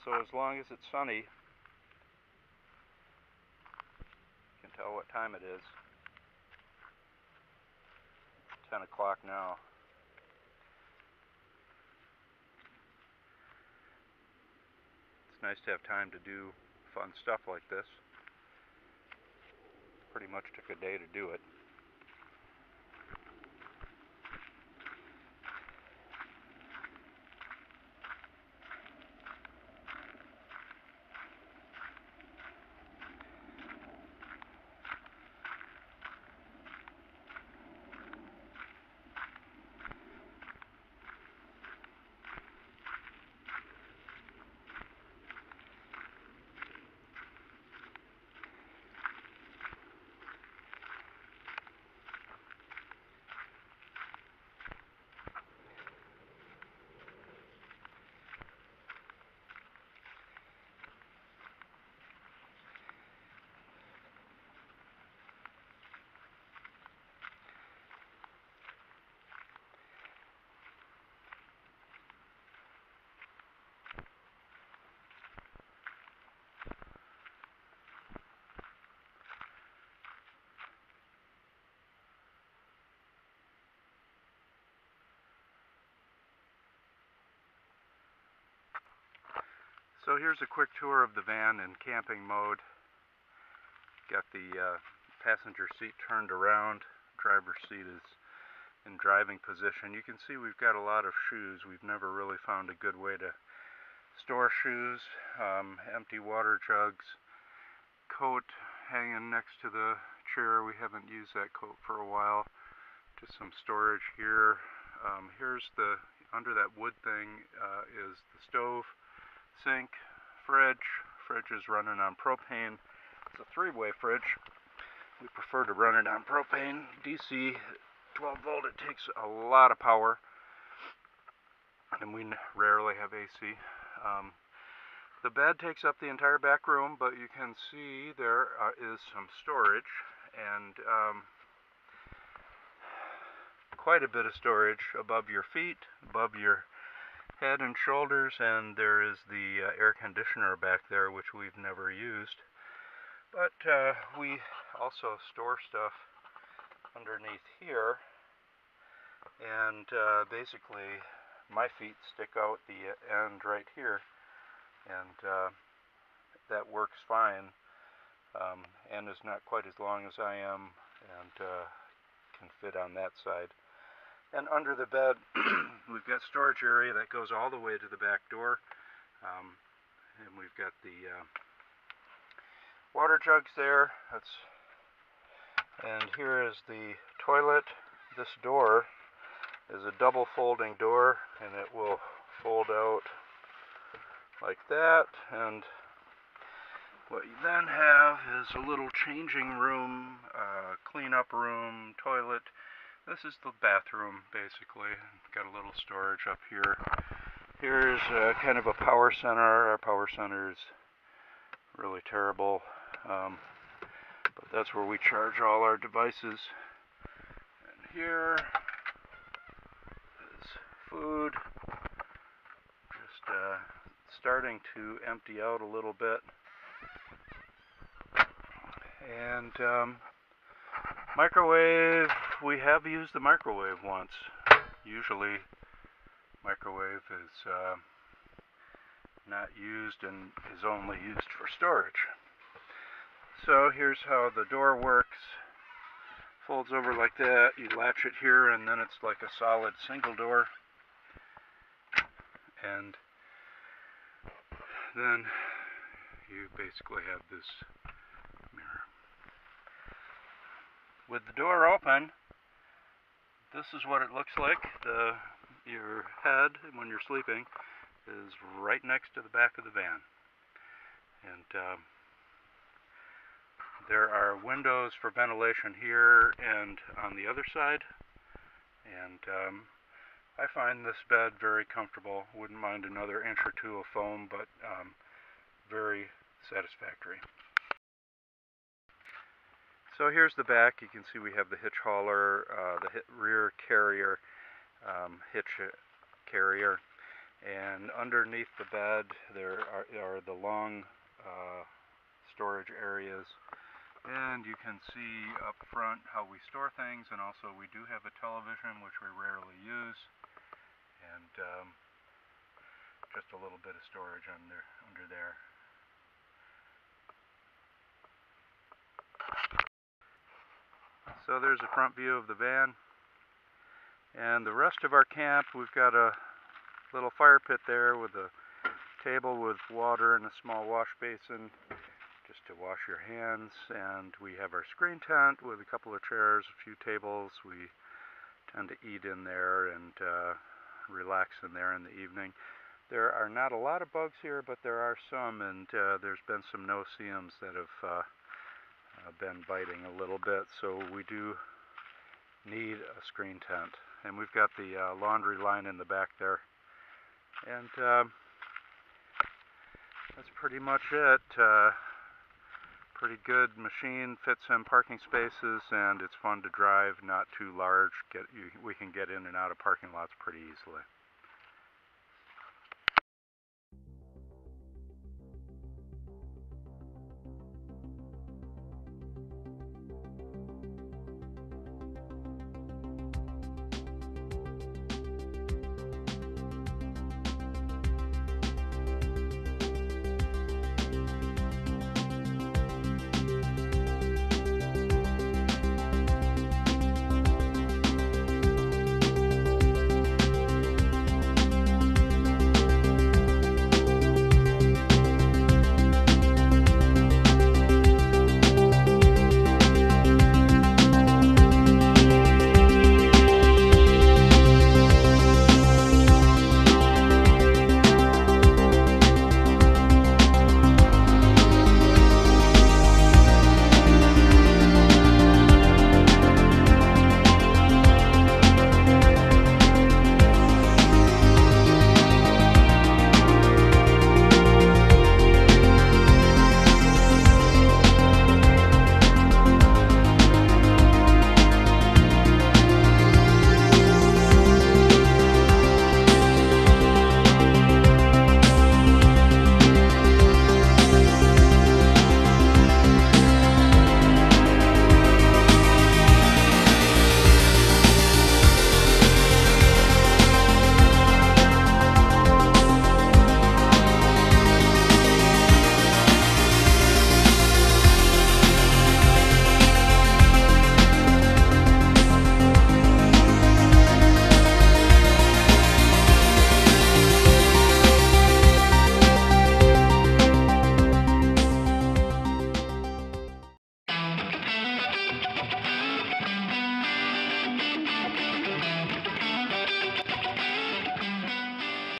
so as long as it's sunny, you can tell what time it is. 10 o'clock now. It's nice to have time to do fun stuff like this. Pretty much took a day to do it. So here's a quick tour of the van in camping mode. Got the passenger seat turned around. Driver's seat is in driving position. You can see we've got a lot of shoes. We've never really found a good way to store shoes. Empty water jugs. Coat hanging next to the chair. We haven't used that coat for a while. Just some storage here. Here's the, under that wood thing is the stove. Sink, fridge. Fridge is running on propane. It's a 3-way fridge. We prefer to run it on propane. DC 12 volt. It takes a lot of power, and we rarely have AC. The bed takes up the entire back room, but you can see there is some storage, and quite a bit of storage above your feet, above your head and shoulders, and there is the air conditioner back there, which we've never used. But we also store stuff underneath here, and basically my feet stick out the end right here, and that works fine, and is not quite as long as I am, and can fit on that side. And under the bed, we've got storage area that goes all the way to the back door. And we've got the water jugs there. And here is the toilet. This door is a double folding door, and it will fold out like that. And what you then have is a little changing room, cleanup room, toilet. This is the bathroom, basically. Got a little storage up here. Here's kind of a power center. Our power center is really terrible, but that's where we charge all our devices. And here is food. Just starting to empty out a little bit. And microwave, we have used the microwave once. Usually microwave is not used and is only used for storage. So here's how the door works. Folds over like that, you latch it here, and then it's like a solid single door. And then you basically have this mirror. With the door open, this is what it looks like. Your head, when you're sleeping, is right next to the back of the van. And there are windows for ventilation here and on the other side. And I find this bed very comfortable. Wouldn't mind another inch or two of foam, but very satisfactory. So here's the back. You can see we have the hitch hauler, the rear carrier, hitch carrier, And underneath the bed there are the long storage areas. And you can see up front how we store things, and also we do have a television, which we rarely use, and just a little bit of storage under there. So there's a front view of the van. And the rest of our camp, we've got a little fire pit there with a table with water and a small wash basin just to wash your hands. And we have our screen tent with a couple of chairs, a few tables. We tend to eat in there and relax in there in the evening. There are not a lot of bugs here, but there are some, and there's been some no-see-ums that have been biting a little bit, so we do need a screen tent. And we've got the laundry line in the back there. And that's pretty much it. Pretty good machine, fits in parking spaces, and it's fun to drive, not too large. We can get in and out of parking lots pretty easily.